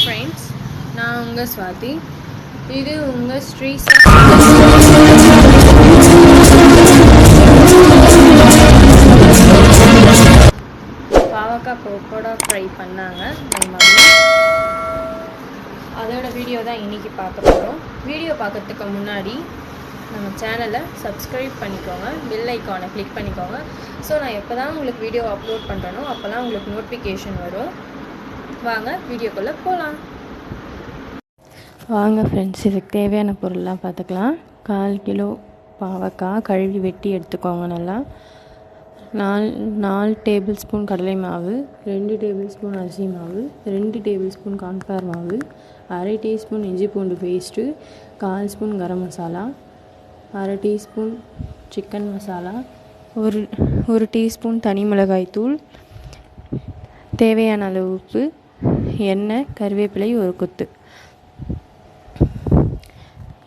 Friends, நான் உங்கள் ஸ்வாதி. இது உங்கள் ஸ்ரீ பாவக்காய் பக்கோடா ஃப்ரை பண்ணாங்க என் மம்மி. அதோட வீடியோ தான் இன்றைக்கி பார்க்க போகிறோம். வீடியோ பார்க்குறதுக்கு முன்னாடி நம்ம சேனலை சப்ஸ்கிரைப் பண்ணிக்கோங்க, பெல் ஐக்கானை கிளிக் பண்ணிக்கோங்க. ஸோ நான் எப்போ தான் உங்களுக்கு வீடியோ அப்லோட் பண்ணுறனோ அப்போ தான் உங்களுக்கு நோட்டிஃபிகேஷன் வரும். வாங்க வீடியோக்குள்ளே போகலாம். வாங்க ஃப்ரெண்ட்ஸ், இதுக்கு தேவையான பொருள்லாம் பார்த்துக்கலாம். 1/4 கிலோ பாவக்காய் கழுவி வெட்டி எடுத்துக்கோங்க. நல்லா 4 டேபிள் ஸ்பூன் கடலை மாவு, 2 டேபிள் ஸ்பூன் அரிசி மாவு, 2 டேபிள் ஸ்பூன் கார்ன்ஃப்ளவர் மாவு, 1/2 டீஸ்பூன் இஞ்சி பூண்டு paste, 1/4 spoon garam masala, 1/2 teaspoon chicken masala, ஒரு டீஸ்பூன் தனி மிளகாய் தூள், தேவையான அளவு உப்பு, எண்ணெய், கருவேப்பிலை ஒரு கொத்து.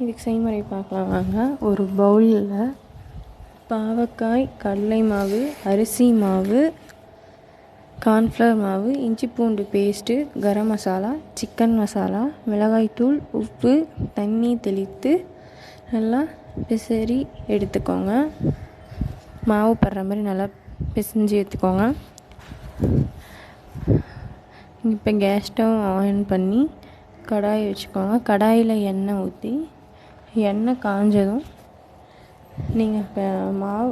இதுக்கு செய்முறை பார்க்கலாம் வாங்க. ஒரு பவுலில் பாவக்காய், கடலை மாவு, அரிசி மாவு, கார்ன்ஃப்ளவர் மாவு, இஞ்சி பூண்டு பேஸ்ட்டு, கரம் மசாலா, சிக்கன் மசாலா, மிளகாய்த்தூள், உப்பு, தண்ணி தெளித்து நல்லா பிசறி எடுத்துக்கோங்க. மாவு படுற மாதிரி நல்லா பிசைஞ்சு எடுத்துக்கோங்க. இப்போ கேஸ் ஸ்டவ் ஆன் பண்ணி கடாய் வச்சுக்கோங்க. கடாயில் எண்ணெய் ஊற்றி எண்ணெய் காஞ்சதும் நீங்கள்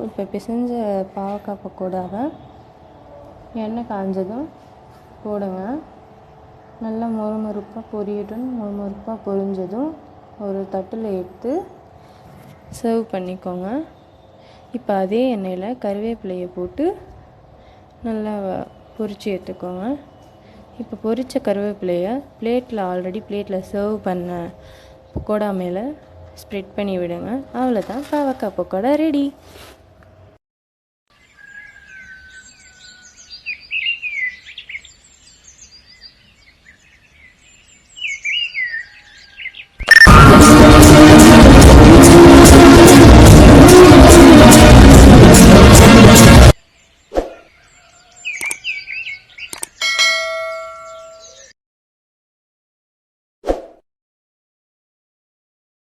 இப்போ பிசைஞ்ச பாவக்காய் பக்கோடாவை எண்ணெய் காஞ்சதும் போடுங்க. நல்லா மொறுமொறுப்பாக பொரியட்டும். மொறுமொறுப்பாக பொரிஞ்சதும் ஒரு தட்டில் எடுத்து சர்வ் பண்ணிக்கோங்க. இப்போ அதே எண்ணெயில் கருவேப்பிலையை போட்டு நல்லா பொரித்து எடுத்துக்கோங்க. இப்போ பொரித்த கருவேப்பிலையை ஆல்ரெடி பிளேட்டில் சர்வ் பண்ண பக்கோடா மேலே ஸ்ப்ரெட் பண்ணி விடுங்க. அவ்வளோதான், பாவக்காய் பக்கோடா ரெடி.